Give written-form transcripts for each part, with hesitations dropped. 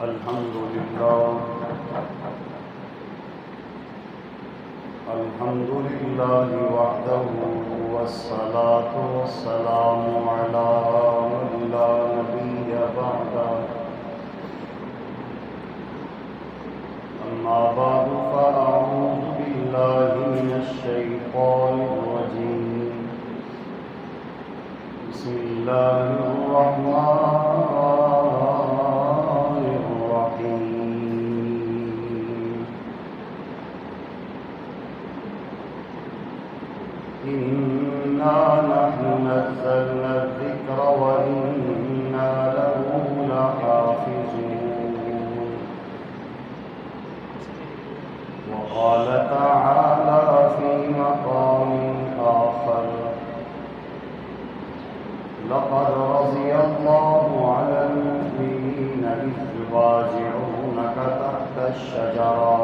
الحمد لله وحده والصلاة والسلام على من لا نبي بعده أما بعد فأعوذ بالله من الشيطان الرجيم بسم الله الرحمن الرحيم إنا نحن نزلنا الذكر وإنا له لحافظون وقال تعالى في مقام آخر لقد رضي الله على المؤمنين إذ يبايعونك تحت الشجرة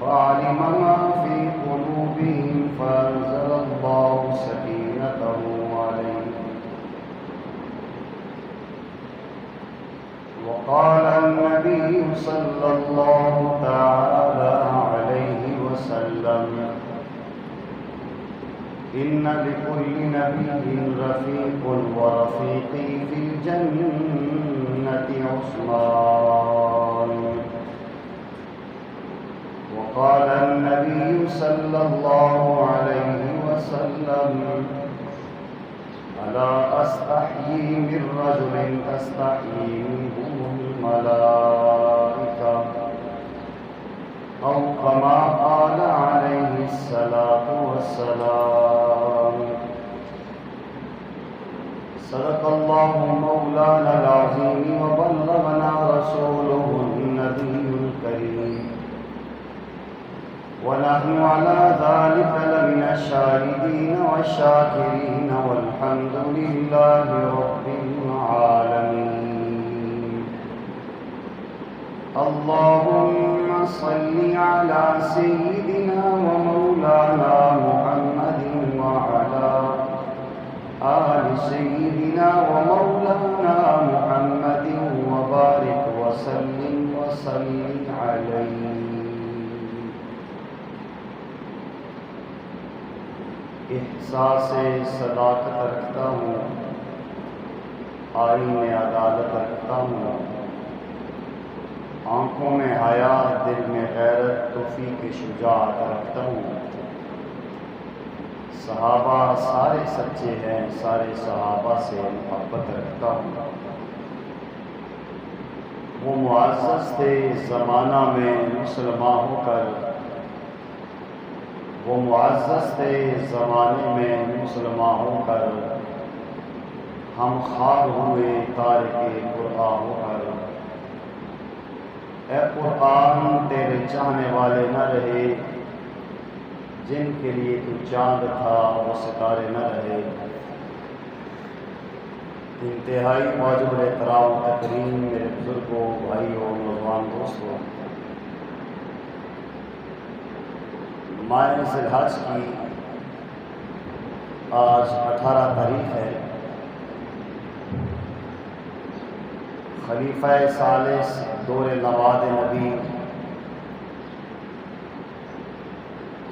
فعلم ما في قلوبهم فأنزل الله سكينته عليهم وقال النبي صلى الله تعالى عليه وسلم إن لكل نبي رفيق ورفيقي في الجنة عثمان وقال النبي صلى الله عليه وسلم ألا أستحيي من رجل تستحيي منه الملائكة أو كما قال عليه الصلاة والسلام صدق الله مولانا العظيم وبلغنا رسوله النبي الكريم ونحن على ذلك لمن الشاهدين والشاكرين والحمد لله رب العالمين اللهم صل على سيدنا ومولانا محمد وعلى آل سيدنا ومولانا محمد وبارك وسلم عليه. احساس صداقت رکھتا ہوں، آئین عدالت رکھتا ہوں، آنکھوں میں حیا دل میں غیرت توفیق شجاعت رکھتا ہوں. صحابہ سارے سچے ہیں، سارے صحابہ سے محبت رکھتا ہوں. وہ معزز تھے زمانہ میں مسلمان ہو کر، وہ معزز تھے زمانے میں مسلمان ہو کر، ہم خوار ہوئے تارک قرآن ہو کر. اے قرآن تیرے چاہنے والے نہ رہے، جن کے لیے تو چاند تھا وہ ستارے نہ رہے. انتہائی واجب الاحترام تقریم میرے بزرگوں، بھائیوں، نوجوان دوستوں، ماہ ذی الحج کی آج 18 تاریخ ہے. خلیفہ ثالث دور نواد نبی،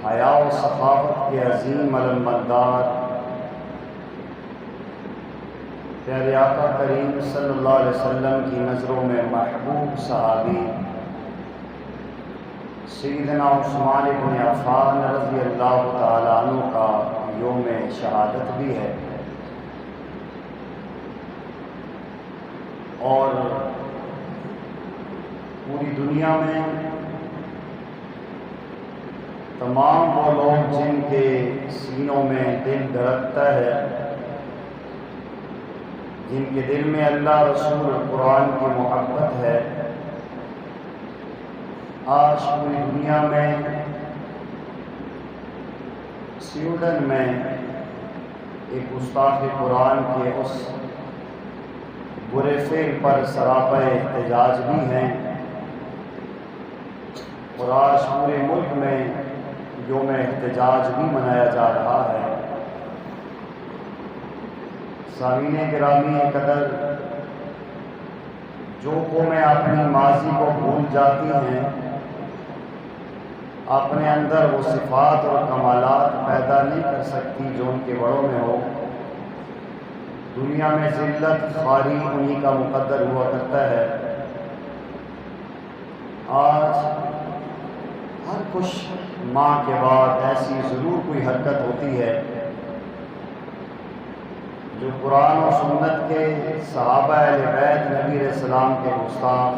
حیا و سخاوت کے عظیم علمبردار پیارے آقا کریم صلی اللہ علیہ وسلم کی نظروں میں محبوب صحابی سیدنا عثمان بن عفان رضی اللہ تعالیٰ عنہ کا یوم شہادت بھی ہے. اور پوری دنیا میں تمام وہ لوگ جن کے سینوں میں دل دھڑکتا ہے، جن کے دل میں اللہ رسول قرآن کی محبت ہے، آج پوری دنیا میں سویڈن میں ایک گستاخ قرآن کے اس برے فعل پر سراپا احتجاج بھی ہیں. اور آج پورے ملک میں یوم احتجاج بھی منایا جا رہا ہے. سامعین گرامی قدر، جو قومیں اپنی ماضی کو بھول جاتی ہیں، اپنے اندر وہ صفات اور کمالات پیدا نہیں کر سکتی جو ان کے بڑوں میں ہو۔ دنیا میں ذلت خواری انہی کا مقدر ہوا کرتا ہے۔ آج ہر کچھ ماں کے بعد ایسی ضرور کوئی حرکت ہوتی ہے جو قرآن و سنت کے صحابہ اہل بیت نبی علیہ السلام کے گستاخ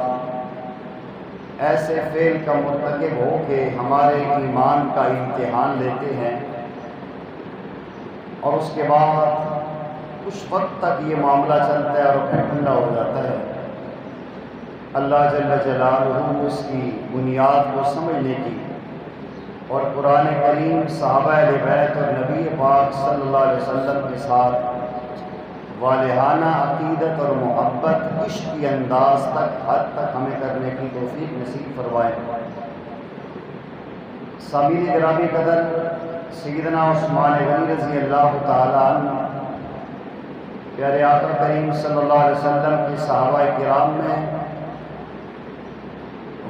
ایسے فعل کا مرتکب ہو کے ہمارے ایمان کا امتحان لیتے ہیں، اور اس کے بعد کچھ وقت تک یہ معاملہ چلتا ہے اور پھر ٹھنڈا ہو جاتا ہے۔ اللہ جل جلالہ اس کی بنیاد کو سمجھنے کی اور قرآن کریم، صحابہ اہل بیت اور نبی پاک صلی اللہ علیہ وسلم کے ساتھ والہانہ عقیدت اور محبت عشق کی انداز تک حد تک ہمیں کرنے کی توفیق نصیب فرمائے۔ سامعین گرامی قدر، سیدنا عثمان غنی رضی اللہ تعالیٰ عنہ پیارے آقا کریم صلی اللہ علیہ وسلم کے صحابہ کرام میں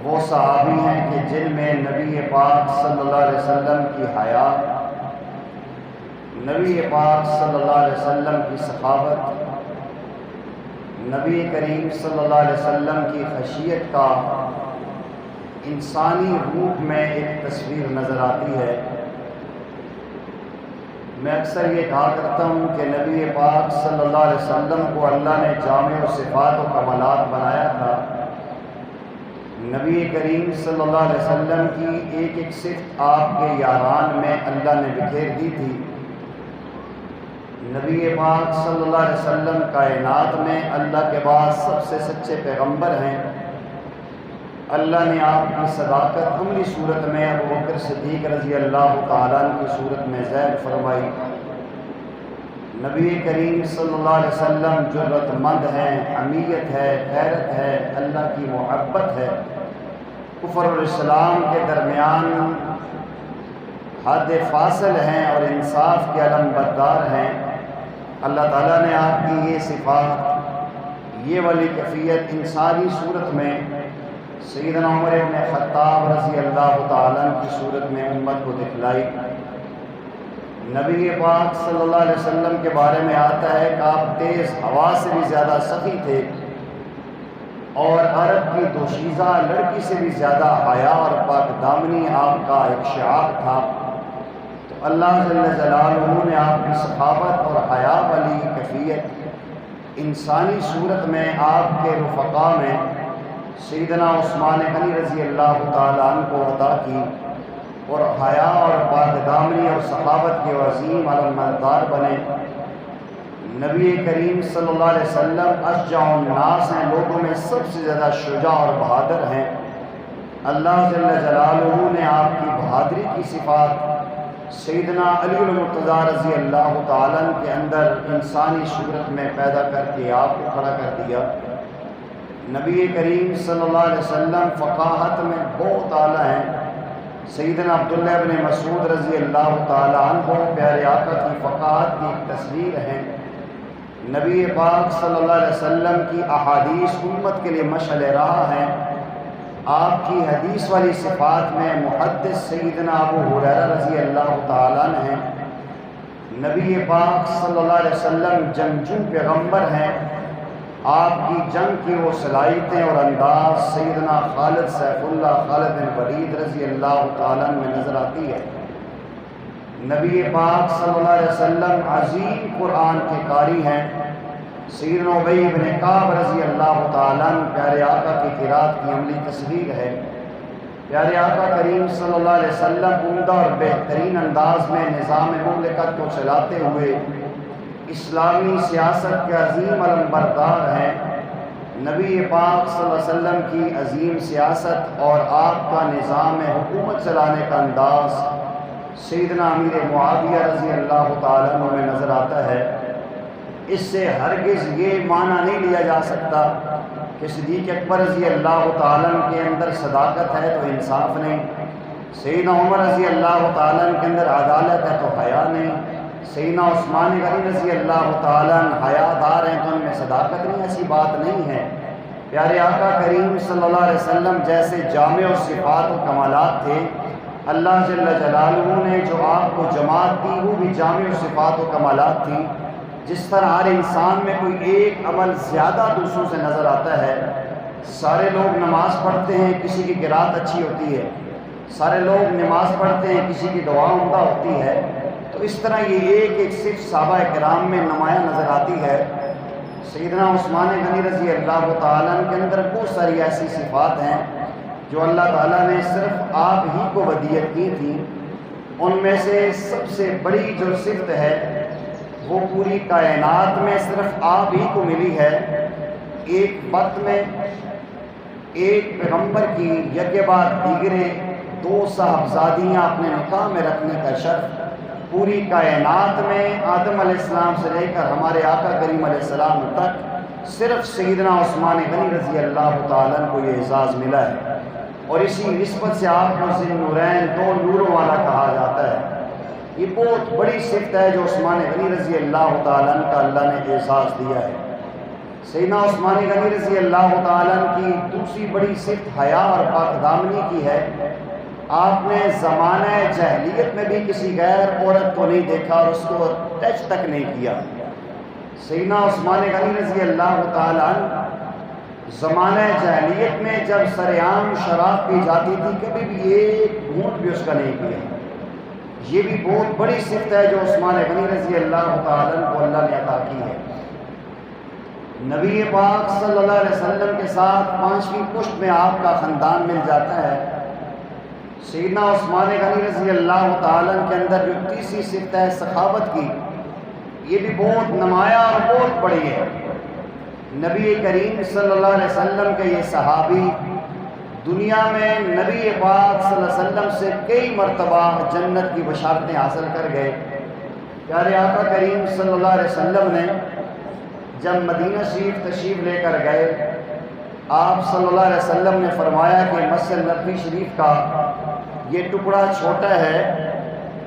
وہ صحابی ہیں کہ جن میں نبی پاک صلی اللہ علیہ وسلم کی حیا، نبی پاک صلی اللہ علیہ وسلم کی سخاوت، نبی کریم صلی اللہ علیہ وسلم کی خشیت کا انسانی روپ میں ایک تصویر نظر آتی ہے۔ میں اکثر یہ کہا کرتا ہوں کہ نبی پاک صلی اللہ علیہ وسلم کو اللہ نے جامع و صفات و کمالات بنایا تھا۔ نبی کریم صلی اللہ علیہ وسلم کی ایک ایک صفت آپ کے یاران میں اللہ نے بکھیر دی تھی۔ نبی پاک صلی اللہ علیہ وسلم کائنات میں اللہ کے بعد سب سے سچے پیغمبر ہیں۔ اللہ نے آپ کی صداقت عملی صورت میں ابو بکر صدیق رضی اللہ تعالیٰ عنہ کی صورت میں ظاہر فرمائی۔ نبی کریم صلی اللہ علیہ وسلم جرأت مند ہیں، حمیت ہے، غیرت ہے، اللہ کی محبت ہے، کفر اور اسلام کے درمیان حد فاصل ہیں اور انصاف کے علم بردار ہیں۔ اللہ تعالیٰ نے آپ کی یہ صفات، یہ والی کیفیت انسانی صورت میں سیدنا عمر بن خطاب رضی اللہ تعالیٰ عنہ کی صورت میں امت کو دکھلائی۔ نبی پاک صلی اللہ علیہ وسلم کے بارے میں آتا ہے کہ آپ تیز ہوا سے بھی زیادہ سخی تھے اور عرب کی دوشیزہ لڑکی سے بھی زیادہ حیا اور پاک دامنی آپ کا ایک شعار تھا۔ تو اللہ جل جلالہ نے آپ کی سخاوت اور حیا والی کیفیت انسانی صورت میں آپ کے رفقا میں سیدنا عثمان غنی رضی اللہ تعالیٰ عنہ کو عطا کی، اور حیا اور پاک دامنی اور سخاوت کے عظیم علمبردار بنے۔ نبی کریم صلی اللہ علیہ وسلم اشجع الناس ہیں، لوگوں میں سب سے زیادہ شجاع اور بہادر ہیں۔ اللہ جل جلالہ نے آپ کی بہادری کی صفات سیدنا علی المرتضیٰ رضی اللہ تعالیٰ عنہ کے اندر انسانی صورت میں پیدا کر کے آپ کو کھڑا کر دیا۔ نبی کریم صلی اللہ علیہ وسلم فقاہت میں بہت اعلیٰ ہیں۔ سیدنا عبداللہ بن مسعود رضی اللہ تعالیٰ عنہ پیارے آقا کی فقاہت کی ایک تصویر ہیں۔ نبی پاک صلی اللہ علیہ وسلم کی احادیث امت کے لیے مشعل راہ ہیں۔ آپ کی حدیث والی صفات میں محدث سیدنا ابو ہریرہ رضی اللہ تعالیٰ عنہ ہیں۔ نبی پاک صلی اللہ علیہ وسلم جنگجو پیغمبر ہیں۔ آپ کی جنگ کی وہ صلاحیتیں اور انداز سیدنا خالد سیف اللہ خالد بن ولید رضی اللہ تعالیٰ عنہ میں نظر آتی ہے۔ نبی پاک صلی اللہ علیہ وسلم عظیم قرآن کے قاری ہیں۔ سیدنا ابی بن کعب رضی اللہ تعالیٰ عنہ پیارے آقا کی قرات کی عملی تصویر ہے۔ پیارے آقا کریم صلی اللہ علیہ وسلم عمدہ اور بہترین انداز میں نظام مملکت کو چلاتے ہوئے اسلامی سیاست کے عظیم علمبردار ہیں۔ نبی پاک صلی اللہ علیہ وسلم کی عظیم سیاست اور آپ کا نظام حکومت چلانے کا انداز سیدنا امیر معاویہ رضی اللہ تعالیٰ عنہ میں نظر آتا ہے۔ اس سے ہرگز یہ معنی نہیں لیا جا سکتا کہ صدیق اکبر رضی اللہ تعالیٰ عنہ کے اندر صداقت ہے تو انصاف نہیں، سیدنا عمر رضی اللہ تعالیٰ عنہ کے اندر عدالت ہے تو حیا نہیں، سیدنا عثمان غنی رضی اللہ تعالیٰ عنہ حیا دار ہیں تو ان میں صداقت نہیں، ایسی بات نہیں ہے۔ پیارے آقا کریم صلی اللہ علیہ وسلم جیسے جامع و صفات و کمالات تھے، اللہ جل جلالہ نے جو آپ کو جماعت دی وہ بھی جامع و صفات و کمالات تھی۔ جس طرح ہر انسان میں کوئی ایک عمل زیادہ دوسروں سے نظر آتا ہے، سارے لوگ نماز پڑھتے ہیں، کسی کی قرات اچھی ہوتی ہے، سارے لوگ نماز پڑھتے ہیں، کسی کی دعا عمدہ ہوتی ہے، تو اس طرح یہ ایک صرف صحابہ کرام میں نمایاں نظر آتی ہے۔ سیدنا عثمان غنی رضی اللہ تعالیٰ عنہ کے اندر بہت ساری ایسی صفات ہیں جو اللہ تعالیٰ نے صرف آپ ہی کو ودیت کی تھی۔ ان میں سے سب سے بڑی جو صفت ہے وہ پوری کائنات میں صرف آپ ہی کو ملی ہے۔ ایک وقت میں ایک پیغمبر کی یکے بعد دیگرے 2 صاحبزادیاں اپنے نکاح میں رکھنے کا شرف پوری کائنات میں آدم علیہ السلام سے لے کر ہمارے آقا کریم علیہ السلام تک صرف سیدنا عثمان غنی رضی اللہ تعالیٰ عنہ کو یہ اعزاز ملا ہے، اور اسی نسبت سے آپ کو ذی النورین 2 نوروں والا کہا جاتا ہے۔ یہ بہت بڑی صفت ہے جو عثمان غنی رضی اللہ تعالیٰ عنہ کا اللہ نے اعزاز دیا ہے۔ سیدنا عثمان غنی رضی اللہ تعالیٰ عنہ کی دوسری بڑی صفت حیا اور پاک دامنی کی ہے۔ آپ نے زمانہ جاہلیت میں بھی کسی غیر عورت کو نہیں دیکھا اور اس کو ٹچ تک نہیں کیا۔ سیدنا عثمان غنی رضی اللہ تعالیٰ عنہ زمانہ جاہلیت میں جب سرعام شراب پی جاتی تھی کبھی بھی ایک گھونٹ بھی اس کا نہیں پیا۔ یہ بھی بہت بڑی صفت ہے جو عثمان غنی رضی اللہ تعالیٰ عنہ کو اللہ نے عطا کی ہے۔ نبی پاک صلی اللہ علیہ وسلم کے ساتھ 5ویں پشت میں آپ کا خاندان مل جاتا ہے۔ سیدنا عثمان غنی رضی اللہ تعالیٰ عنہ کے اندر جو تیسری صفت ہے سخاوت کی، یہ بھی بہت نمایاں اور بہت بڑی ہے۔ نبی کریم صلی اللہ علیہ وسلم کے یہ صحابی دنیا میں نبی پاک صلی اللہ علیہ وسلم سے کئی مرتبہ جنت کی بشارتیں حاصل کر گئے۔ پیارے آقا کریم صلی اللہ علیہ وسلم نے جب مدینہ شریف تشریف لے کر گئے، آپ صلی اللہ علیہ وسلم نے فرمایا کہ مسجد نبوی شریف کا یہ ٹکڑا چھوٹا ہے،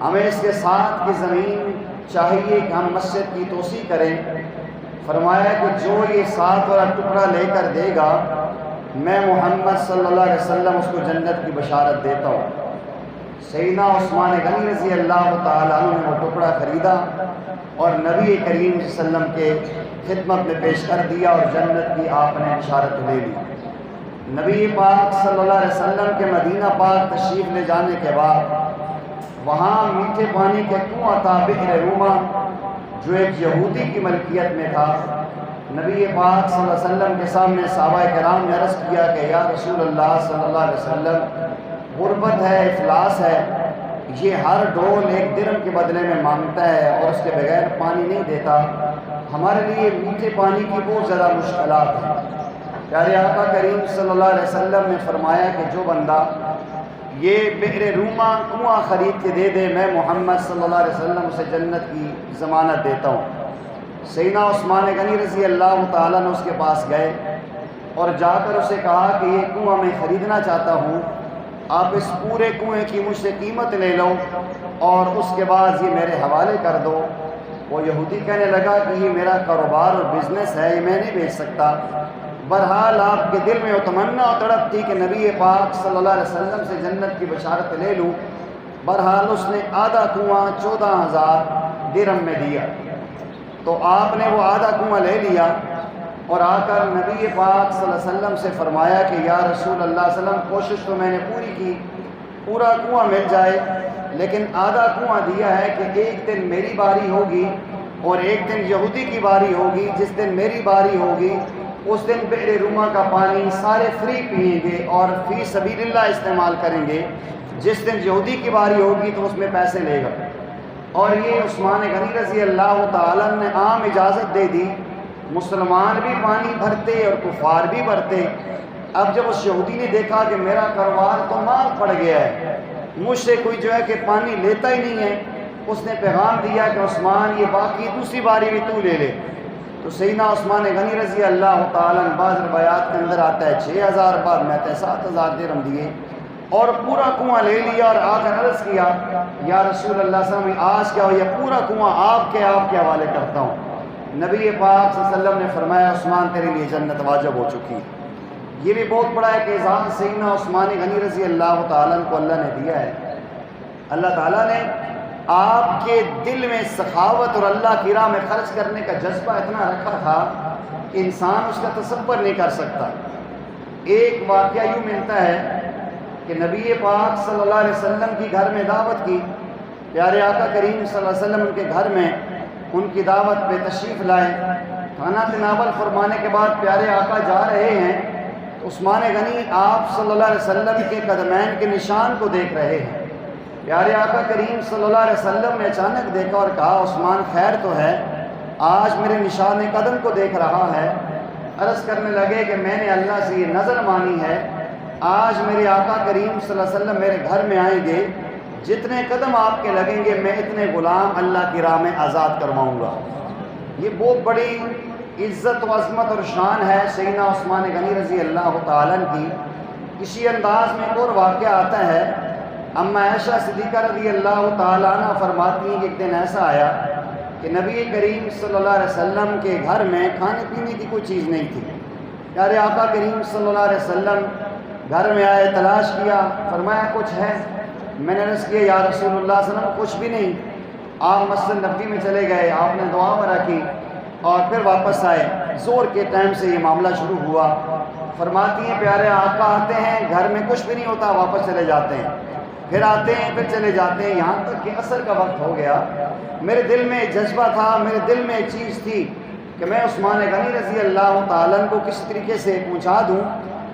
ہمیں اس کے ساتھ کی زمین چاہیے کہ ہم مسجد کی توسیع کریں۔ فرمایا کہ جو یہ 7 والا ٹکڑا لے کر دے گا میں محمد صلی اللہ علیہ وسلم اس کو جنت کی بشارت دیتا ہوں۔ سیدنا عثمان غنی رضی اللہ تعالیٰ عنہ نے وہ ٹکڑا خریدا اور نبی کریم صلی اللہ علیہ وسلم کے خدمت میں پیش کر دیا اور جنت کی آپ نے بشارت لے لی۔ نبی پاک صلی اللہ علیہ وسلم کے مدینہ پاک تشریف لے جانے کے بعد وہاں میٹھے پانی کے کنواں تھا بئر روما، جو ایک یہودی کی ملکیت میں تھا۔ نبی پاک صلی اللہ علیہ وسلم کے سامنے صحابہ کرام نے عرض کیا کہ یا رسول اللہ صلی اللہ علیہ وسلم، غربت ہے، افلاس ہے، یہ ہر ڈول 1 درہم کے بدلے میں مانگتا ہے اور اس کے بغیر پانی نہیں دیتا، ہمارے لیے میٹھے پانی کی بہت زیادہ مشکلات ہیں۔ پیارے آقا کریم صلی اللہ علیہ وسلم نے فرمایا کہ جو بندہ یہ بئر روما کنواں خرید کے دے دے میں محمد صلی اللہ علیہ وسلم اسے جنت کی ضمانت دیتا ہوں۔ سیدنا عثمان غنی رضی اللہ تعالیٰ نے اس کے پاس گئے اور جا کر اسے کہا کہ یہ کنواں میں خریدنا چاہتا ہوں، آپ اس پورے کنویں کی مجھ سے قیمت لے لو اور اس کے بعد یہ میرے حوالے کر دو۔ وہ یہودی کہنے لگا کہ یہ میرا کاروبار اور بزنس ہے، یہ میں نہیں بیچ سکتا۔ بہرحال آپ کے دل میں وہ تمنا اور تڑپ تھی کہ نبی پاک صلی اللہ علیہ وسلم سے جنت کی بشارت لے لوں۔ بہرحال اس نے آدھا کنواں 14,000 درہم میں دیا، تو آپ نے وہ آدھا کنواں لے لیا اور آ کر نبی پاک صلی اللہ علیہ وسلم سے فرمایا کہ یا رسول اللہ صلی اللہ علیہ وسلم، کوشش تو میں نے پوری کی پورا کنواں مل جائے، لیکن آدھا کنواں دیا ہے کہ ایک دن میری باری ہوگی اور ایک دن یہودی کی باری ہوگی۔ جس دن میری باری ہوگی اس دن بئر روما کا پانی سارے فری پئیں گے اور فی سبیل اللہ استعمال کریں گے، جس دن یہودی کی باری ہوگی تو اس میں پیسے لے گا۔ اور یہ عثمان غنی رضی اللہ تعالیٰ نے عام اجازت دے دی، مسلمان بھی پانی بھرتے اور کفار بھی بھرتے۔ اب جب اس یہودی نے دیکھا کہ میرا کاروبار تو مار پڑ گیا ہے، مجھ سے کوئی جو ہے کہ پانی لیتا ہی نہیں ہے، اس نے پیغام دیا کہ عثمان یہ باقی دوسری باری بھی تو لے لے۔ تو سیدنا عثمان غنی رضی اللہ تعالیٰ عنہ، بعض روایات کے اندر آتا ہے 6,000، بعد میں آتا ہے 7,000 درہم دیے اور پورا کنواں لے لیا اور آ کر عرض کیا یا رسول اللہ صلی اللہ علیہ وسلم، آج کیا ہو یہ پورا کنواں آپ کے حوالے کرتا ہوں۔ نبی پاک صلی اللہ علیہ وسلم نے فرمایا عثمان تیرے لیے جنت واجب ہو چکی ہے۔ یہ بھی بہت بڑا ایک اعزاز سیدنا عثمان غنی رضی اللہ تعالیٰ عنہ کو اللہ نے دیا ہے۔ اللہ تعالیٰ نے آپ کے دل میں سخاوت اور اللہ کی راہ میں خرچ کرنے کا جذبہ اتنا رکھا تھا کہ انسان اس کا تصور نہیں کر سکتا۔ ایک واقعہ یوں ملتا ہے کہ نبی پاک صلی اللہ علیہ وسلم کی گھر میں دعوت کی، پیارے آقا کریم صلی اللہ علیہ وسلم ان کے گھر میں ان کی دعوت پہ تشریف لائے، کھانا تناول فرمانے کے بعد پیارے آقا جا رہے ہیں تو عثمان غنی آپ صلی اللہ علیہ وسلم کے قدمین کے نشان کو دیکھ رہے ہیں۔ پیارے آقا کریم صلی اللہ علیہ وسلم نے اچانک دیکھا اور کہا عثمان خیر تو ہے، آج میرے نشان قدم کو دیکھ رہا ہے۔ عرض کرنے لگے کہ میں نے اللہ سے یہ نظر مانی ہے، آج میرے آقا کریم صلی اللہ علیہ وسلم میرے گھر میں آئیں گے، جتنے قدم آپ کے لگیں گے میں اتنے غلام اللہ کی راہ میں آزاد کرواؤں گا۔ یہ بہت بڑی عزت و عظمت اور شان ہے سیدنا عثمان غنی رضی اللہ تعالیٰ کی۔ اسی انداز میں ایک اور واقعہ آتا ہے، اما عائشہ صدیقہ رضی اللہ تعالیٰ عنہ فرماتی ہیں کہ ایک دن ایسا آیا کہ نبی کریم صلی اللہ علیہ وسلم کے گھر میں کھانے پینے کی کوئی چیز نہیں تھی۔ پیارے آقا کریم صلی اللہ علیہ وسلم گھر میں آئے، تلاش کیا، فرمایا کچھ ہے؟ میں نے عرض کیا یا رسول اللہ صلی اللہ علیہ وسلم کچھ بھی نہیں۔ آپ مسجد نبوی میں چلے گئے، آپ نے دعا ورا کی اور پھر واپس آئے۔ زور کے ٹائم سے یہ معاملہ شروع ہوا۔ فرماتی ہیں پیارے آقا آتے ہیں، گھر میں کچھ بھی نہیں ہوتا، واپس چلے جاتے ہیں، پھر آتے ہیں، پھر چلے جاتے ہیں، یہاں تک کہ عصر کا وقت ہو گیا۔ میرے دل میں ایک جذبہ تھا، میرے دل میں ایک چیز تھی کہ میں عثمان غنی رضی اللہ تعالیٰ کو کس طریقے سے پہنچا دوں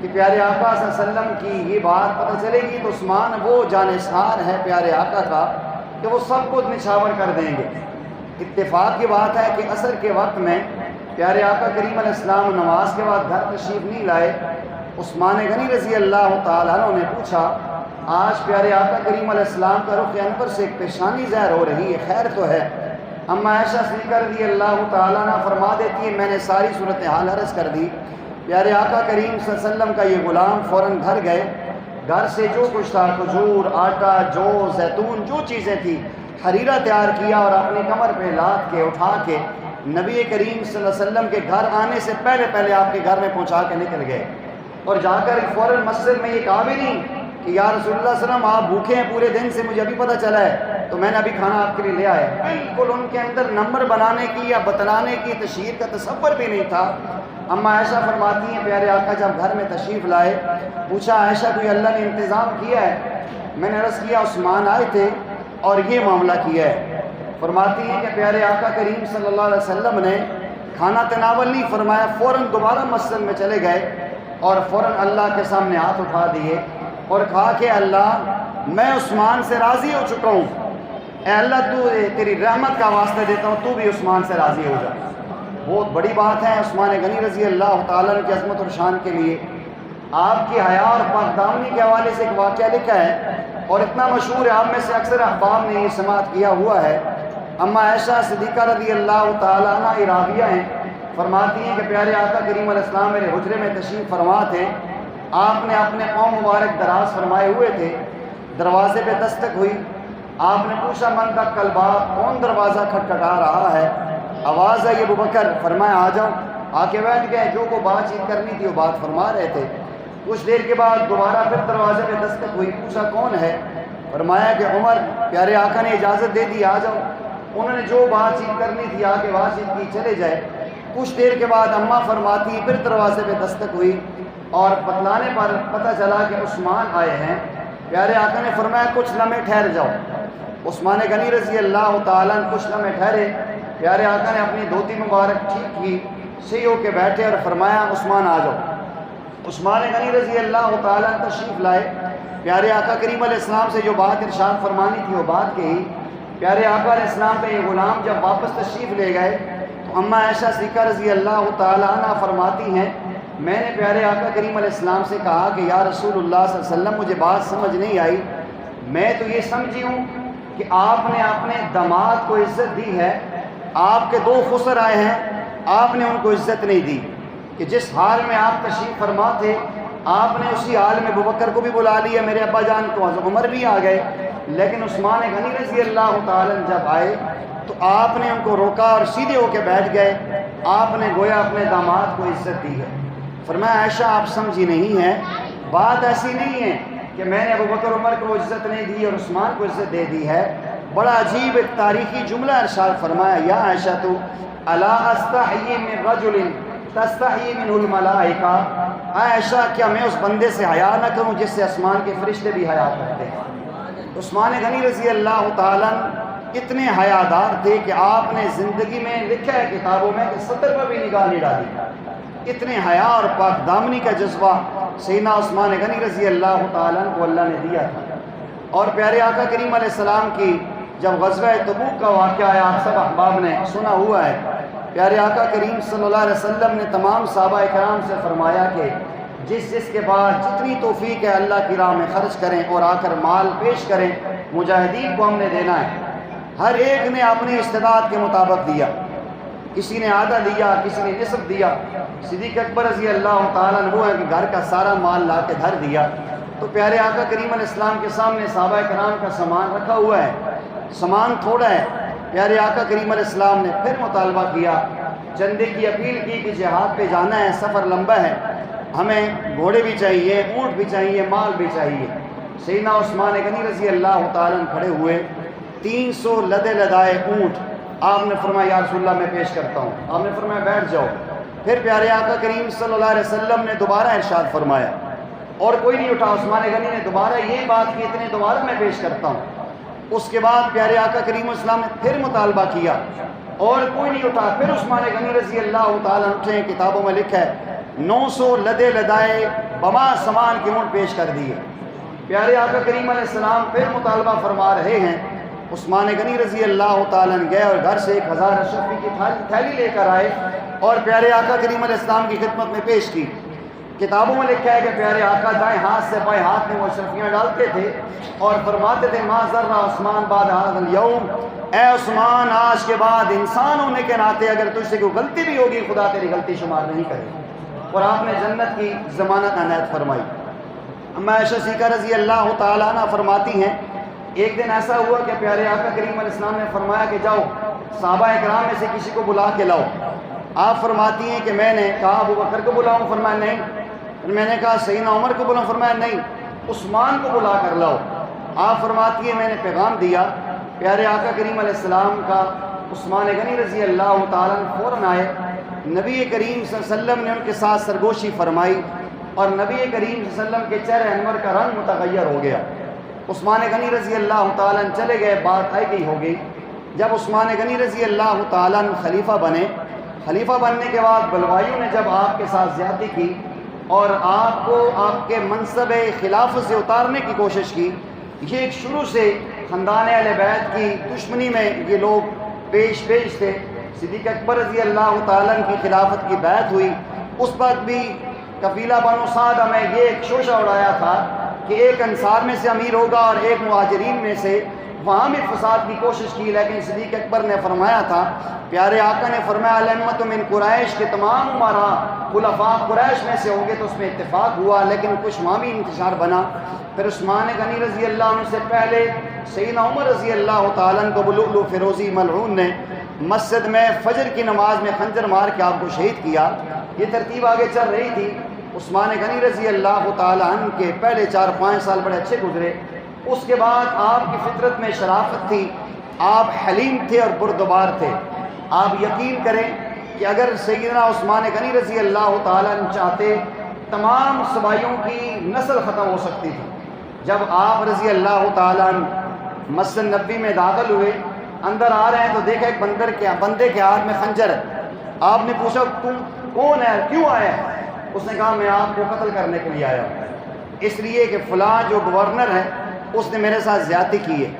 کہ پیارے آقا صلی اللہ علیہ وسلم کی یہ بات پتہ چلے گی تو عثمان وہ جانثار ہے پیارے آقا کا کہ وہ سب کو نچھاور کر دیں گے۔ اتفاق کی بات ہے کہ عصر کے وقت میں پیارے آقا کریم علیہ السلام نماز کے بعد گھر تشریف نہیں لائے۔ عثمان غنی رضی اللہ تعالیٰ عنہ نے پوچھا آج پیارے آقا کریم علیہ السلام کا رخ انور سے ایک پیشانی ظاہر ہو رہی ہے، خیر تو ہے؟ اما عائشہ صدیقہ رضی اللہ تعالیٰ عنہ فرما دیتی ہے میں نے ساری صورتحال عرض کر دی۔ پیارے آقا کریم صلی اللہ علیہ وسلم کا یہ غلام فوراً گھر گئے، گھر سے جو کچھ تھا کھجور، آٹا، جو، زیتون، جو چیزیں تھیں حریرہ تیار کیا اور اپنی کمر پہ لاد کے اٹھا کے نبی کریم صلی اللہ علیہ وسلم کے گھر آنے سے پہلے آپ کے گھر میں پہنچا کے نکل گئے، اور جا کر فوراً مسجد میں یہ کہا بھی نہیں کہ یا رسول اللہ صلی اللہ علیہ وسلم آپ بھوکے ہیں پورے دن سے، مجھے ابھی پتہ چلا ہے تو میں نے ابھی کھانا آپ کے لیے لے آیا۔ بالکل ان کے اندر نمبر بنانے کی یا بتلانے کی تشہیر کا تصور بھی نہیں تھا۔ اما عائشہ فرماتی ہیں پیارے آقا جب گھر میں تشریف لائے، پوچھا عائشہ کوئی اللہ نے انتظام کیا ہے؟ میں نے عرض کیا عثمان آئے تھے اور یہ معاملہ کیا ہے۔ فرماتی ہیں کہ پیارے آقا کریم صلی اللہ علیہ وسلم نے کھانا تناول نہیں فرمایا، فوراً دوبارہ مسجد میں چلے گئے اور فوراً اللہ کے سامنے ہاتھ اٹھا دیے اور کہا کہ اللہ میں عثمان سے راضی ہو چکا ہوں، اے اللہ تو تیری رحمت کا واسطہ دیتا ہوں، تو بھی عثمان سے راضی ہو جا۔ بہت بڑی بات ہے عثمان غنی رضی اللہ تعالیٰ کی عظمت اور شان کے لیے۔ آپ کی حیا اور پاک دامنی کے حوالے سے ایک واقعہ لکھا ہے اور اتنا مشہور ہے، آپ میں سے اکثر احباب نے یہ سماعت کیا ہوا ہے۔ اما عائشہ صدیقہ رضی اللہ تعالیٰ عنہ راویہ ہیں، فرماتی ہیں کہ پیارے آقا کریم علیہ السلام میرے حجرے میں تشریف فرما تھے، آپ نے اپنے پاؤں مبارک دراز فرمائے ہوئے تھے، دروازے پہ دستک ہوئی، آپ نے پوچھا من دق الباب، کون دروازہ کھٹکھٹا رہا ہے؟ آواز ہے یہ ابو بکر، فرمایا آ جاؤ، آ کے بیٹھ گئے، جو کو بات چیت کرنی تھی وہ بات فرما رہے تھے۔ کچھ دیر کے بعد دوبارہ پھر دروازے پہ دستک ہوئی، پوچھا کون ہے؟ فرمایا کہ عمر، پیارے آقا نے اجازت دے دی آ جاؤ۔ انہوں نے جو بات چیت کرنی تھی آ کے بات چیت کی، چلے جائے۔ کچھ دیر کے بعد اماں فرماتی پھر دروازے پہ دستک ہوئی اور بتلانے پر پتہ چلا کہ عثمان آئے ہیں۔ پیارے آقا نے فرمایا کچھ لمحے ٹھہر جاؤ۔ عثمان غنی رضی اللہ تعالیٰ کچھ لمحے ٹھہرے، پیارے آقا نے اپنی دھوتی مبارک ٹھیک کی، صحیح ہو کے بیٹھے اور فرمایا عثمان آ جاؤ۔ عثمان غنی رضی اللہ تعالیٰ تشریف لائے، پیارے آقا کریم علیہ السلام سے جو بات ارشاد فرمانی تھی وہ بات کہی۔ پیارے آقا علیہ السلام پہ یہ غلام جب واپس تشریف لے گئے تو اما عائشہ صدیقہ رضی اللہ تعالیٰ عنہ فرماتی ہیں میں نے پیارے آقا کریم علیہ السلام سے کہا کہ یا رسول اللہ صلی اللہ علیہ وسلم مجھے بات سمجھ نہیں آئی، میں تو یہ سمجھی ہوں کہ آپ نے اپنے داماد کو عزت دی ہے، آپ کے دو خسر آئے ہیں، آپ نے ان کو عزت نہیں دی، کہ جس حال میں آپ تشریف فرما تھے آپ نے اسی حال میں ابوبکر کو بھی بلا لیا، میرے ابا جان کو عمر بھی آ گئے، لیکن عثمان غنی رضی اللہ تعالیٰ جب آئے تو آپ نے ان کو روکا اور سیدھے ہو کے بیٹھ گئے، آپ نے گویا اپنے داماد کو عزت دی ہے۔ فرمایا عائشہ آپ سمجھی نہیں ہیں، بات ایسی نہیں ہے کہ میں نے ابو بکر عمر کو عزت نہیں دی اور عثمان کو عزت دے دی ہے۔ بڑا عجیب ایک تاریخی جملہ ارشاد فرمایا، یا عائشہ تو الا استحیی من رجل تستحیی منہ الملائکہ، عائشہ کیا میں اس بندے سے حیا نہ کروں جس سے آسمان کے فرشتے بھی حیا کرتے ہیں؟ عثمان غنی رضی اللہ تعالیٰ اتنے حیادار تھے کہ آپ نے زندگی میں لکھا ہے کتابوں میں کہ سطر پر بھی نگاہ نہیں ڈالی۔ اتنے حیا اور پاک دامنی کا جذبہ سیدنا عثمان غنی رضی اللہ تعالیٰ کو اللہ نے دیا تھا۔ اور پیارے آقا کریم علیہ السلام کی جب غزوہ تبوک کا واقعہ ہے، آپ سب احباب نے سنا ہوا ہے، پیارے آقا کریم صلی اللہ علیہ وسلم نے تمام صحابہ کرام سے فرمایا کہ جس کے بعد جتنی توفیق ہے اللہ کی راہ میں خرچ کریں اور آ کر مال پیش کریں، مجاہدین کو ہم نے دینا ہے۔ ہر ایک نے اپنی استطاعت کے مطابق دیا، کسی نے آدھا دیا، کسی نے نصف دیا۔ صدیق اکبر رضی اللہ تعالیٰ عنہ وہ ہے کہ گھر کا سارا مال لا کے دھر دیا۔ تو پیارے آقا کریم علیہ السلام کے سامنے صحابہ کرام کا سامان رکھا ہوا ہے، سامان تھوڑا ہے۔ پیارے آقا کریم علیہ السلام نے پھر مطالبہ کیا، چندے کی اپیل کی کہ جہاد پہ جانا ہے، سفر لمبا ہے، ہمیں گھوڑے بھی چاہیے، اونٹ بھی چاہیے، مال بھی چاہیے۔ سیدنا عثمان غنی رضی اللہ تعالیٰ کھڑے ہوئے، 300 لدے لدائے اونٹ، آپ نے فرمایا یا رسول اللہ میں پیش کرتا ہوں۔ آپ نے فرمایا بیٹھ جاؤ۔ پھر پیارے آقا کریم صلی اللہ علیہ وسلم نے دوبارہ ارشاد فرمایا اور کوئی نہیں اٹھا۔ عثمان غنی نے دوبارہ یہ بات کی، اتنے دوبارہ میں پیش کرتا ہوں۔ اس کے بعد پیارے آقا کریم اسلام نے پھر مطالبہ کیا اور کوئی نہیں اٹھا۔ پھر عثمان غنی رضی اللہ تعالیٰ اٹھے، کتابوں میں لکھا ہے 900 لدے لدائے بما سامان کے اونٹ پیش کر دیے۔ پیارے آقا کریم علیہ السلام پھر مطالبہ فرما رہے ہیں۔ عثمان غنی رضی اللہ تعالیٰ گئے اور گھر سے 1000 اشرفی کی تھیلی لے کر آئے اور پیارے آقا کریم علیہ السلام کی خدمت میں پیش کی۔ کتابوں میں لکھا ہے کہ پیارے آقا دائیں ہاتھ سے بائیں ہاتھ میں وہ اشرفیاں ڈالتے تھے اور فرماتے تھے ما ذر عثمان بعد هذا اليوم، اے عثمان آج کے بعد انسان ہونے کے ناطے اگر تجھ سے کوئی غلطی بھی ہوگی خدا تیری غلطی شمار نہیں کرے۔ اور آپ نے جنت کی ضمانت عنایت فرمائی۔ اما عائشہ صدیقہ رضی اللہ تعالیٰ عنہ فرماتی ہیں ایک دن ایسا ہوا کہ پیارے آقا کریم علیہ السلام نے فرمایا کہ جاؤ صحابہ اکرام میں سے کسی کو بلا کے لاؤ۔ آپ فرماتی ہیں کہ میں نے کہا ابو بکر کو بلاؤں؟ فرمایا نہیں۔ میں نے کہا سیدنا عمر کو بلاؤں؟ فرمایا نہیں، عثمان کو بلا کر لاؤ۔ آپ فرماتی ہیں میں نے پیغام دیا، پیارے آقا کریم علیہ السلام کا عثمان غنی رضی اللہ تعالیٰ فوراً آئے۔ نبی کریم صلی اللہ علیہ وسلم نے ان کے ساتھ سرگوشی فرمائی اور نبی کریم صلی اللہ علیہ وسلم کے چہرے انور کا رنگ متغیر ہو گیا۔ عثمان غنی رضی اللہ تعالیٰ چلے گئے، بات آئی گئی ہو گئی۔ جب عثمان غنی رضی اللہ تعالیٰ خلیفہ بنے، خلیفہ بننے کے بعد بلوائیوں نے جب آپ کے ساتھ زیادتی کی اور آپ کو آپ کے منصب خلافت سے اتارنے کی کوشش کی، یہ ایک شروع سے خاندان اہل بیت کی دشمنی میں یہ لوگ پیش تھے۔ صدیق اکبر رضی اللہ تعالیٰ کی خلافت کی بیعت ہوئی، اس وقت بھی قبیلہ بنو سعدہ میں یہ ایک شوشہ اڑایا تھا کہ ایک انصار میں سے امیر ہوگا اور ایک مہاجرین میں سے، وہاں بھی فساد کی کوشش کی، لیکن صدیق اکبر نے فرمایا تھا، پیارے آقا نے فرمایا الامت من قریش کے تمام عمراء خلفاء قریش میں سے ہوں گے، تو اس میں اتفاق ہوا، لیکن کچھ وہاں بھی انتشار بنا۔ پھر عثمان غنی رضی اللہ عنہ سے پہلے سیدنا عمر رضی اللہ تعالیٰ عنہ کو لؤلؤ فیروزی ملعون نے مسجد میں فجر کی نماز میں خنجر مار کے آپ کو شہید کیا۔ یہ ترتیب آگے چل رہی تھی۔ عثمان غنی رضی اللہ تعالیٰ عنہ کے پہلے 4-5 سال بڑے اچھے گزرے۔ اس کے بعد آپ کی فطرت میں شرافت تھی، آپ حلیم تھے اور بردبار تھے۔ آپ یقین کریں کہ اگر سیدنا عثمان غنی رضی اللہ تعالیٰ عنہ چاہتے تمام صبائیوں کی نسل ختم ہو سکتی تھی۔ جب آپ رضی اللہ تعالیٰ عنہ مسجد نبوی میں داخل ہوئے، اندر آ رہے ہیں تو دیکھا ایک بندے کے ہاتھ میں خنجر ہے۔ آپ نے پوچھا تم کون ہے، کیوں آیا ہے؟ اس نے کہا میں آپ کو قتل کرنے کے لیے آیا ہوں، اس لیے کہ فلاں جو گورنر ہے اس نے میرے ساتھ زیادتی کی ہے۔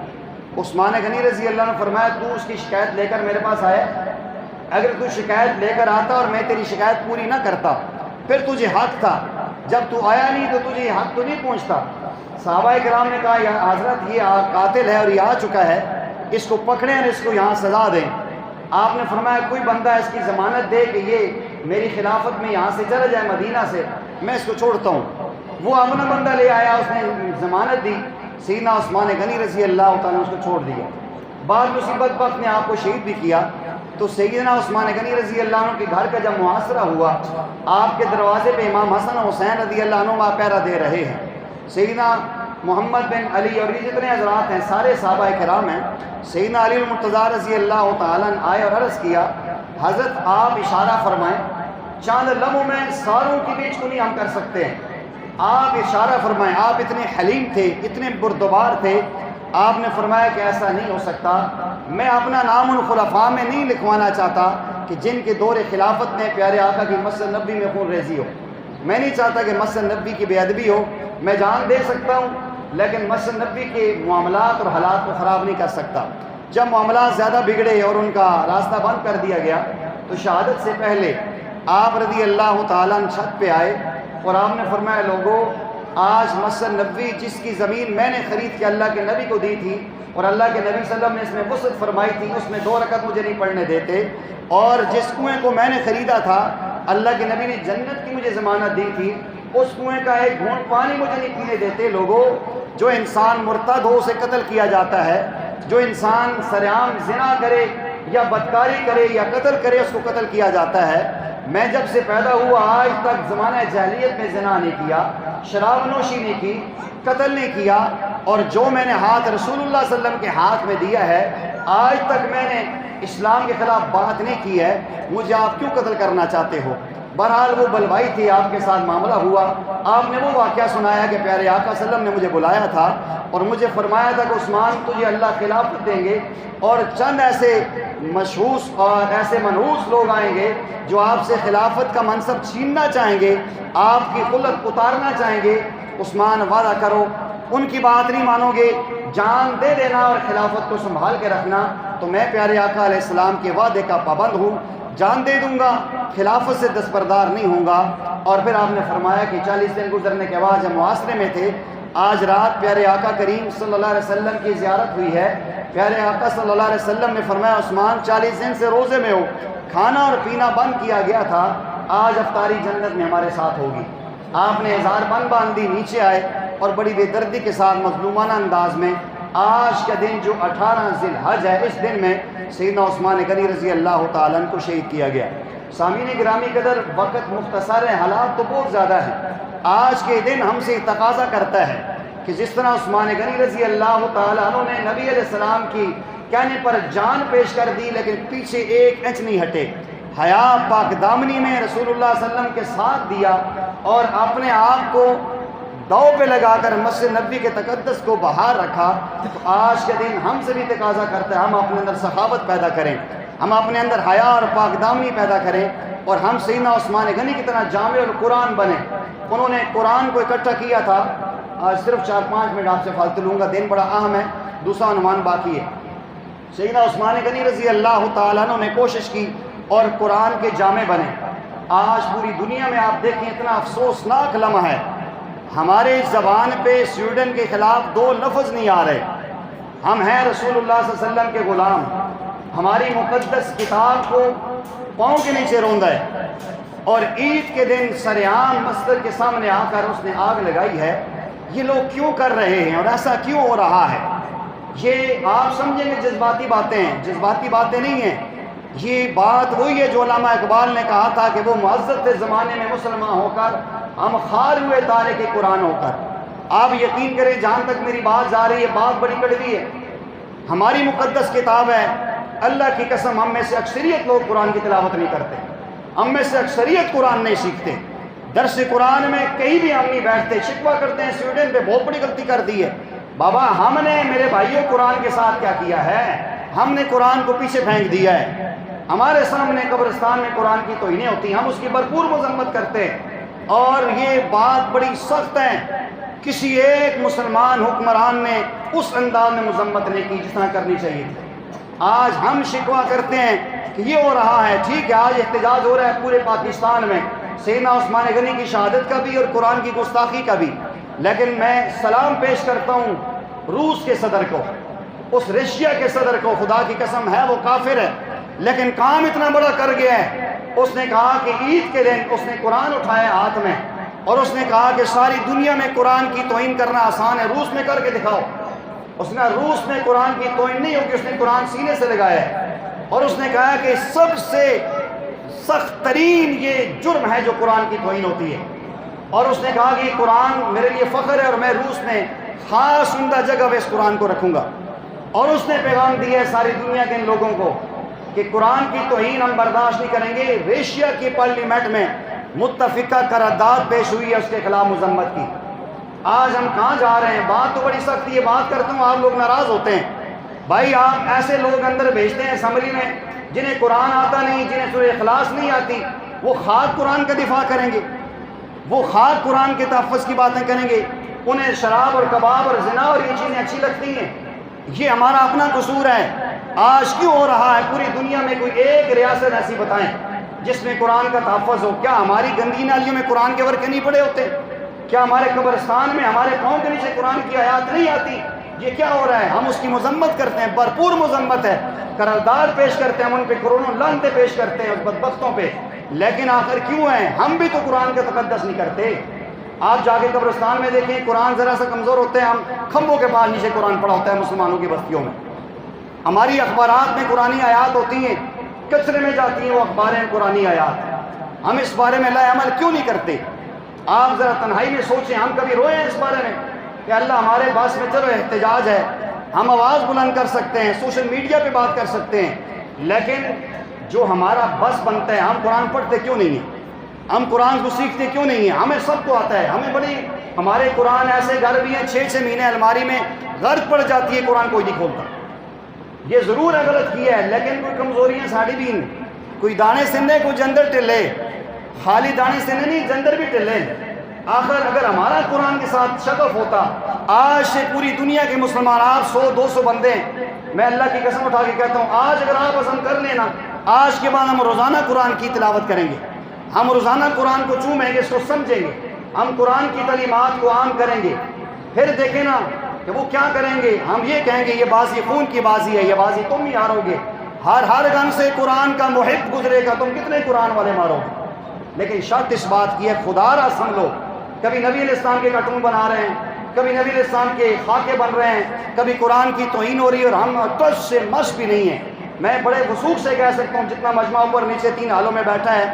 عثمان غنی رضی اللہ عنہ فرمایا تو اس کی شکایت لے کر میرے پاس آیا؟ اگر تو شکایت لے کر آتا اور میں تیری شکایت پوری نہ کرتا پھر تجھے حق تھا، جب تو آیا نہیں تو تجھے حق تو نہیں پہنچتا۔ صحابہ کرام نے کہا یا حضرت یہ قاتل ہے اور یہ آ چکا ہے، اس کو پکڑیں اور اس کو یہاں سزا دیں۔ آپ نے فرمایا کوئی بندہ اس کی ضمانت دے کہ یہ میری خلافت میں یہاں سے چلا جائے مدینہ سے، میں اس کو چھوڑتا ہوں۔ وہ اپنا بندہ لے آیا، اس نے ضمانت دی، سیدنا عثمان غنی رضی اللہ تعالیٰ نے اس کو چھوڑ دیا۔ بعد مصیبت وقت نے آپ کو شہید بھی کیا۔ تو سیدنا عثمان غنی رضی اللہ عنہ کے گھر کا جب محاصرہ ہوا، آپ کے دروازے پہ امام حسن و حسین رضی اللہ عنہ پہرا دے رہے ہیں، سیدنا محمد بن علی اور یہ جتنے حضرات ہیں سارے صحابہ کرام ہیں، سیدنا علی المرتضیٰ رضی اللہ تعالیٰ عنہ آئے اور عرض کیا، حضرت آپ اشارہ فرمائیں، چاند لمحوں میں ساروں کی بیچ کو نہیں ہم کر سکتے ہیں، آپ اشارہ فرمائیں۔ آپ اتنے حلیم تھے، اتنے بردبار تھے، آپ نے فرمایا کہ ایسا نہیں ہو سکتا، میں اپنا نام ان خلفاء میں نہیں لکھوانا چاہتا کہ جن کے دور خلافت میں پیارے آقا کی مسجد نبوی میں خون ریزی ہو، میں نہیں چاہتا کہ مسجد نبوی کی بے ادبی ہو، میں جان دے سکتا ہوں لیکن مسجد نبوی کے معاملات اور حالات کو خراب نہیں کر سکتا۔ جب معاملات زیادہ بگڑے اور ان کا راستہ بند کر دیا گیا تو شہادت سے پہلے آپ رضی اللہ تعالیٰ عنہ چھت پہ آئے اور آپ نے فرمایا، لوگوں آج مسجد نبوی جس کی زمین میں نے خرید کے اللہ کے نبی کو دی تھی اور اللہ کے نبی صلی اللہ علیہ وسلم نے اس میں وسعت فرمائی تھی، اس میں 2 رکعت مجھے نہیں پڑھنے دیتے، اور جس کنویں کو میں نے خریدا تھا اللہ کے نبی نے جنت کی مجھے ضمانت دی تھی، اس کنویں کا ایک گھونٹ پانی مجھے نہیں پینے دیتے۔ لوگوں، جو انسان مرتد ہو اسے قتل کیا جاتا ہے، جو انسان سرعام زنا کرے یا بدکاری کرے یا قتل کرے اس کو قتل کیا جاتا ہے۔ میں جب سے پیدا ہوا آج تک زمانہ جاہلیت میں زنا نہیں کیا، شراب نوشی نہیں کی، قتل نہیں کیا، اور جو میں نے ہاتھ رسول اللہ صلی اللہ علیہ وسلم کے ہاتھ میں دیا ہے آج تک میں نے اسلام کے خلاف بات نہیں کی ہے، مجھے آپ کیوں قتل کرنا چاہتے ہو؟ بہرحال وہ بلوائی تھی، آپ کے ساتھ معاملہ ہوا، آپ نے وہ واقعہ سنایا کہ پیارے آقا صلی اللہ علیہ وسلم نے مجھے بلایا تھا اور مجھے فرمایا تھا کہ عثمان تجھے اللہ خلافت دیں گے اور چند ایسے مشہوس اور ایسے منحوس لوگ آئیں گے جو آپ سے خلافت کا منصب چھیننا چاہیں گے، آپ کی خلت اتارنا چاہیں گے، عثمان وعدہ کرو ان کی بات نہیں مانو گے، جان دے دینا اور خلافت کو سنبھال کے رکھنا۔ تو میں پیارے آقا علیہ السلام کے وعدے کا پابند ہوں، جان دے دوں گا، خلافت سے دستبردار نہیں ہوں گا۔ اور پھر آپ نے فرمایا کہ 40 دن گزرنے کے بعد جب محاصرے میں تھے، آج رات پیارے آقا کریم صلی اللہ علیہ وسلم کی زیارت ہوئی ہے، پیارے آقا صلی اللہ علیہ وسلم نے فرمایا عثمان 40 دن سے روزے میں ہو، کھانا اور پینا بند کیا گیا تھا، آج افطاری جنت میں ہمارے ساتھ ہوگی۔ آپ نے ہزار بند باندھی، نیچے آئے اور بڑی بے دردی کے ساتھ مظلومانہ انداز میں آج کا دن جو 18 ذی الحج ہے، اس دن میں سیدنا عثمان غنی رضی اللہ تعالیٰ عنہ کو شہید کیا گیا۔ سامعین گرامی قدر، وقت مختصر ہے، حالات تو بہت زیادہ ہیں۔ آج کے دن ہم سے تقاضا کرتا ہے کہ جس طرح عثمان غنی رضی اللہ تعالیٰ عنہ نے نبی علیہ السلام کی کہنے پر جان پیش کر دی لیکن پیچھے 1 انچ نہیں ہٹے، حیا پاک دامنی میں رسول اللہ صلی اللہ علیہ وسلم کے ساتھ دیا اور اپنے آپ کو داؤ پہ لگا کر مسجد نبوی کے تقدس کو بحال رکھا، تو آج کے دن ہم سے بھی تقاضا کرتا ہے ہم اپنے اندر سخاوت پیدا کریں، ہم اپنے اندر حیا اور پاک دامنی پیدا کریں اور ہم سیدنا عثمان غنی کی طرح جامع القرآن بنیں۔ انہوں نے قرآن کو اکٹھا کیا تھا۔ آج صرف 4-5 منٹ آپ سے فالتو لوں گا، دن بڑا اہم ہے، دوسرا عنوان باقی ہے۔ سیدنا عثمان غنی رضی اللہ تعالیٰ عنہ نے کوشش کی اور قرآن کے جامع بنے۔ آج پوری دنیا میں آپ دیکھیں اتنا افسوسناک لمحہ ہے، ہمارے زبان پہ سویڈن کے خلاف 2 لفظ نہیں آ رہے۔ ہم ہیں رسول اللہ صلی اللہ علیہ وسلم کے غلام، ہماری مقدس کتاب کو پاؤں کے نیچے روندا ہے، اور عید کے دن سرعام مسجد کے سامنے آ کر اس نے آگ لگائی ہے۔ یہ لوگ کیوں کر رہے ہیں اور ایسا کیوں ہو رہا ہے؟ یہ آپ سمجھیں گے جذباتی باتیں ہیں، جذباتی باتیں نہیں ہیں۔ یہ بات وہی ہے جو علامہ اقبال نے کہا تھا کہ وہ معزز تھے زمانے میں مسلمان ہو کر، ہم خار ہوئے تارک قرآن ہو کر۔ آپ یقین کریں جہاں تک میری بات جا رہی ہے بات بڑی کڑوی ہے۔ ہماری مقدس کتاب ہے، اللہ کی قسم ہم میں سے اکثریت لوگ قرآن کی تلاوت نہیں کرتے، ہم میں سے اکثریت قرآن نہیں سیکھتے، درس قرآن میں کہیں بھی ہم نہیں بیٹھتے، شکوہ کرتے ہیں سویڈن پہ بہت بڑی غلطی کر دی ہے۔ بابا ہم نے میرے بھائیوں قرآن کے ساتھ کیا کیا ہے؟ ہم نے قرآن کو پیچھے پھینک دیا ہے۔ ہمارے سامنے قبرستان میں قرآن کی توہینیں ہوتی ہیں، ہم اس کی بھرپور مذمت کرتے ہیں، اور یہ بات بڑی سخت ہے۔ کسی ایک مسلمان حکمران نے اس انداز میں مذمت نہیں کی جس طرح کرنی چاہیے تھی۔ آج ہم شکوہ کرتے ہیں کہ یہ ہو رہا ہے، ٹھیک ہے آج احتجاج ہو رہا ہے پورے پاکستان میں سیدنا عثمان غنی کی شہادت کا بھی اور قرآن کی گستاخی کا بھی، لیکن میں سلام پیش کرتا ہوں روس کے صدر کو، اس رشیا کے صدر کو، خدا کی قسم ہے وہ کافر ہے لیکن کام اتنا بڑا کر گیا ہے۔ اس نے کہا کہ عید کے دن اس نے قرآن اٹھایا ہاتھ میں اور اس نے کہا کہ ساری دنیا میں قرآن کی توہین کرنا آسان ہے، روس میں کر کے دکھاؤ۔ اس نے روس میں قرآن کی توہین نہیں ہوگی، اس نے قرآن سینے سے لگایا ہے۔ اور اس نے کہا کہ سب سے سخت ترین یہ جرم ہے جو قرآن کی توہین ہوتی ہے، اور اس نے کہا کہ قرآن میرے لیے فخر ہے اور میں روس میں خاص عمدہ جگہ پہ اس قرآن کو رکھوں گا۔ اور اس نے پیغام دیا ہے ساری دنیا کے ان لوگوں کو کہ قرآن کی توہین ہم برداشت نہیں کریں گے۔ ریشیا کی پارلیمنٹ میں متفقہ قرارداد پیش ہوئی ہے اس کے خلاف مذمت کی۔ آج ہم کہاں جا رہے ہیں؟ بات تو بڑی سخت یہ بات کرتا ہوں، آپ لوگ ناراض ہوتے ہیں۔ بھائی آپ ایسے لوگ اندر بھیجتے ہیں اسمبلی میں جنہیں قرآن آتا نہیں، جنہیں سورہ اخلاص نہیں آتی، وہ خاک قرآن کا دفاع کریں گے، وہ خاک قرآن کے تحفظ کی باتیں کریں گے، انہیں شراب اور کباب اور زنا اور یہ چیزیں اچھی لگتی ہیں۔ یہ ہمارا اپنا قصور ہے۔ آج کیوں ہو رہا ہے؟ پوری دنیا میں کوئی ایک ریاست ایسی بتائیں جس میں قرآن کا تحفظ ہو؟ کیا ہماری گندی نالیوں میں قرآن کے ورقے نہیں پڑے ہوتے؟ کیا ہمارے قبرستان میں ہمارے پاؤں کے نیچے قرآن کی آیات نہیں آتی؟ یہ کیا ہو رہا ہے؟ ہم اس کی مذمت کرتے ہیں، بھرپور مذمت ہے، قرارداد پیش کرتے ہیں، ہم ان پہ کروڑوں لعنتیں پیش کرتے ہیں اس بدبختوں پہ، لیکن آخر کیوں ہیں؟ ہم بھی تو قرآن کا تقدس نہیں کرتے۔ آپ جا کے قبرستان میں دیکھیں، قرآن ذرا سا کمزور ہوتے ہیں، ہم کھمبوں کے پاس نیچے قرآن پڑا ہوتا ہے مسلمانوں کی بستیوں میں۔ ہماری اخبارات میں قرآنی آیات ہوتی ہیں، کچرے میں جاتی ہیں وہ اخباریں قرآنی آیات۔ ہم اس بارے میں لا عمل کیوں نہیں کرتے؟ آپ ذرا تنہائی میں سوچیں، ہم کبھی روئے ہیں اس بارے میں کہ اللہ ہمارے پاس میں چلو احتجاج ہے، ہم آواز بلند کر سکتے ہیں، سوشل میڈیا پہ بات کر سکتے ہیں، لیکن جو ہمارا بس بنتا ہے ہم قرآن پڑھتے کیوں نہیں ہیں؟ ہم قرآن کو سیکھتے کیوں نہیں ہیں؟ ہمیں سب کو آتا ہے، ہمیں بڑی ہمارے قرآن ایسے گھر بھی ہیں 6 مہینے الماری میں غرق پڑ جاتی ہے، قرآن کوئی نہیں کھولتا۔ یہ ضرور ہے غلط کیا ہے، لیکن کوئی کمزوریاں ساڑھی بھی نہیں، کوئی دانے سندے کوئی جندر ٹلے، خالی دانے سندے نہیں جندر بھی ٹلے۔ آخر اگر ہمارا قرآن کے ساتھ شغف ہوتا، آج سے پوری دنیا کے مسلمان، آپ 100-200 بندے ہیں، میں اللہ کی قسم اٹھا کے کہتا ہوں آج اگر آپ عزم کر لینا، آج کے بعد ہم روزانہ قرآن کی تلاوت کریں گے، ہم روزانہ قرآن کو چومیں گے، اس کو سمجھیں گے، ہم قرآن کی تعلیمات کو عام کریں گے، پھر دیکھیں نا کہ وہ کیا کریں گے۔ ہم یہ کہیں گے یہ بازی خون کی بازی ہے، یہ بازی تم ہی ہارو گے، ہر گن سے قرآن کا محب گزرے گا، تم کتنے قرآن والے مارو گے۔ لیکن شرط اس بات کی ہے، خدا را سن لو، کبھی نبی علیہ السلام کے کارٹون بنا رہے ہیں، کبھی نبی علیہ السلام کے خاکے بن رہے ہیں، کبھی قرآن کی توہین ہو رہی ہے اور ہم تج سے مس بھی نہیں ہیں۔ میں بڑے وثوق سے کہہ سکتا ہوں جتنا مجمع اوپر نیچے 3 حالوں میں بیٹھا ہے،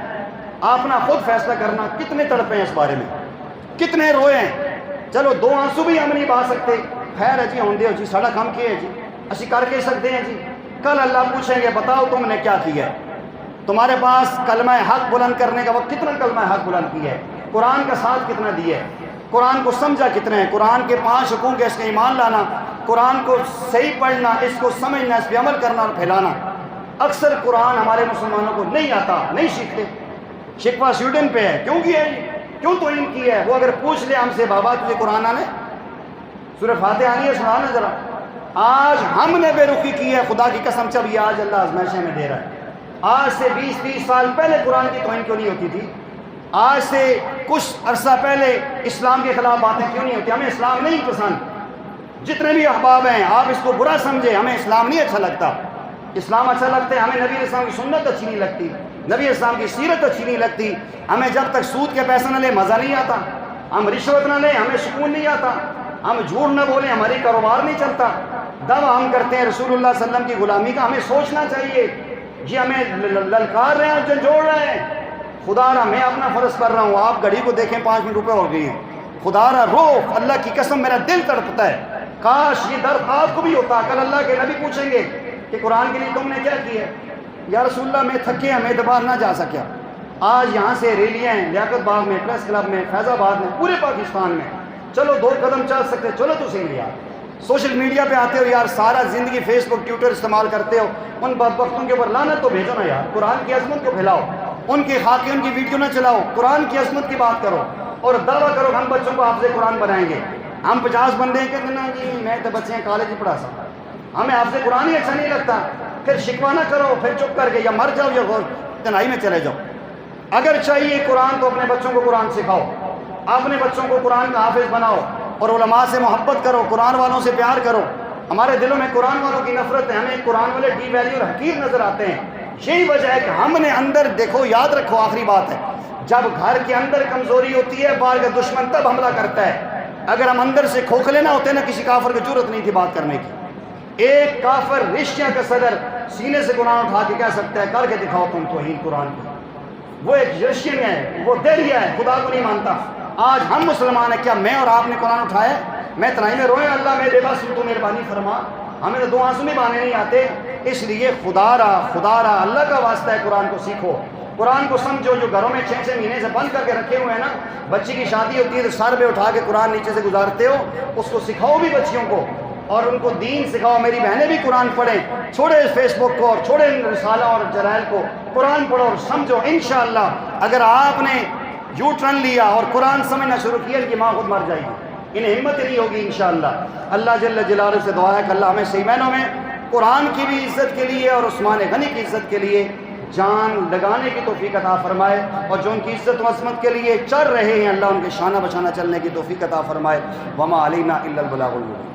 آپ نہ خود فیصلہ کرنا کتنے تڑپے ہیں اس بارے میں، کتنے روئے ہیں۔ چلو 2 آنسو بھی ہم نہیں بہا سکتے، خیر ہے جی، ہوندے ہو جی، ساڑا کام کیے ہے جی، اسی کر کے سکتے ہیں جی۔ کل اللہ پوچھیں گے بتاؤ تم نے کیا کیا ہے؟ تمہارے پاس کلمہ حق بلند کرنے کا وقت کتنا کلمہ حق بلند کیا ہے؟ قرآن کا ساتھ کتنا دیا ہے؟ قرآن کو سمجھا کتنا ہے؟ قرآن کے 5 حقوق ہے، اس کا ایمان لانا، قرآن کو صحیح پڑھنا، اس کو سمجھنا، اس پہ عمل کرنا اور پھیلانا۔ اکثر قرآن ہمارے مسلمانوں کو نہیں آتا، نہیں سیکھتے۔ شکوہ سویڈن پہ ہے، کیوں کیا ہے؟ کیوں توہین کی ہے؟ وہ اگر پوچھ لے ہم سے بابا تجھے قرآن آنے سورہ فاتحہ آنی ہے سنانا ذرا۔ آج ہم نے بے رخی کی ہے، خدا کی قسم، جب یہ آج اللہ آزمائشیں میں دے رہا ہے۔ آج سے 20-30 سال پہلے قرآن کی توہین کیوں نہیں ہوتی تھی؟ آج سے کچھ عرصہ پہلے اسلام کے خلاف باتیں کیوں نہیں ہوتی؟ ہمیں اسلام نہیں پسند۔ جتنے بھی احباب ہیں آپ اس کو برا سمجھے، ہمیں اسلام نہیں اچھا لگتا۔ اسلام اچھا لگتا ہے، ہمیں نبی علیہ السلام کی سنت اچھی نہیں لگتی، نبی علیہ السلام کی سیرت اچھی نہیں لگتی، ہمیں جب تک سود کے پیسے نہ لیں مزہ نہیں آتا، ہم رشوت نہ لیں ہمیں سکون نہیں آتا، ہم جھوٹ نہ بولیں ہماری کاروبار نہیں چلتا، دعویٰ ہم کرتے ہیں رسول اللہ صلی اللہ علیہ وسلم کی غلامی کا۔ ہمیں سوچنا چاہیے، جی ہمیں للکار رہے ہیں، جھنجھوڑ رہے ہیں۔ خدا را میں اپنا فرض کر رہا ہوں، آپ گھڑی کو دیکھیں 5 منٹ روپے ہو گئی ہیں، خدا را رو، اللہ کی قسم میرا دل تڑپتا ہے، کاش یہ درد آپ کو بھی ہوتا۔ کل اللہ کے نبی پوچھیں گے کہ قرآن کے لیے تم نے کیا کیا ہے؟ یا رسول اللہ میں تھکے ہیں، میں دوبارہ نہ جا سکیا۔ آج یہاں سے ریلیاں ہیں لیاقت باغ میں، پریس کلب میں، فیض آباد میں، پورے پاکستان میں، چلو 2 قدم چل سکتے، چلو تو صحیح یار۔ سوشل میڈیا پہ آتے ہو یار، سارا زندگی فیس بک ٹویٹر استعمال کرتے ہو، ان بدبختوں کے اوپر لعنت تو بھیجو نا یار، قرآن کی عظمت کو پھیلاؤ، ان کے خاکے ان کی ویڈیو نہ چلاؤ، قرآن کی عظمت کی بات کرو اور دعویٰ کرو ہم بچوں کو حافظ قرآن بنائیں گے۔ ہم 50 بندے ہیں کہ نا جی میں تو بچے ہیں کالج ہی پڑھا سکتا، ہمیں حافظ قرآن ہی اچھا نہیں لگتا، پھر شکوہ نہ کرو، پھر چپ کر کے یا مر جاؤ یا تنہائی میں چلے جاؤ۔ اگر چاہیے قرآن تو اپنے بچوں کو قرآن سکھاؤ، اپنے بچوں کو قرآن کا حافظ بناؤ اور علماء سے محبت کرو، قرآن والوں سے پیار کرو۔ ہمارے دلوں میں قرآن والوں کی نفرت ہے، ہمیں قرآن والے ڈی ویلیو اور حقیر نظر آتے ہیں۔ یہی وجہ ہے کہ ہم نے اندر دیکھو، یاد رکھو آخری بات ہے، جب گھر کے اندر کمزوری ہوتی ہے باہر کا دشمن تب حملہ کرتا ہے۔ اگر ہم اندر سے کھوکھلے نہ ہوتے نا، کسی کافر کی ضرورت نہیں تھی بات کرنے کی۔ ایک کافر ریشیا کا صدر سینے سے قرآن اٹھا کے کہہ سکتا ہے کر کے دکھاؤ تم توہین قرآن کی. وہ ایک رشین ہے, وہ دہریہ ہے, خدا کو نہیں مانتا. آج ہم مسلمان ہیں, کیا میں اور آپ نے قرآن اٹھایا؟ میں تنہائی میں روئے اللہ میں بے بس ہوں تو مہربانی فرما, ہمیں تو 2 آنسو بھی بہانے نہیں آتے. اس لیے خدا را اللہ کا واسطہ ہے, قرآن کو سیکھو, قرآن کو سمجھو. جو گھروں میں 6 مہینے سے بند کر کے رکھے ہوئے ہیں نا, بچی کی شادی ہوتی ہے تو سر پہ اٹھا کے قرآن نیچے سے گزارتے ہو, اس کو سکھاؤ بھی بچیوں کو, اور ان کو دین سکھاؤ. میری بہنیں بھی قرآن پڑھیں, چھوڑے فیس بک کو اور چھوڑے رسالہ اور جرائل کو, قرآن پڑھو اور سمجھو. انشاءاللہ اگر آپ نے یو ٹرن لیا اور قرآن سمجھنا شروع کیا, ان کی ماں خود مر جائے گی, انہیں ہمت نہیں ہوگی انشاءاللہ. اللہ جل جلالہ سے دعا ہے کہ اللہ ہمیں صحیح معنوں میں قرآن کی بھی عزت کے لیے اور عثمان غنی کی عزت کے لیے جان لگانے کی توفیق عطا فرمائے, اور جو ان کی عزت و عظمت کے لیے چل رہے ہیں اللہ ان کے شانہ بشانہ چلنے کی توفیق عطا فرمائے. وما علینا الا البلاغ المبین.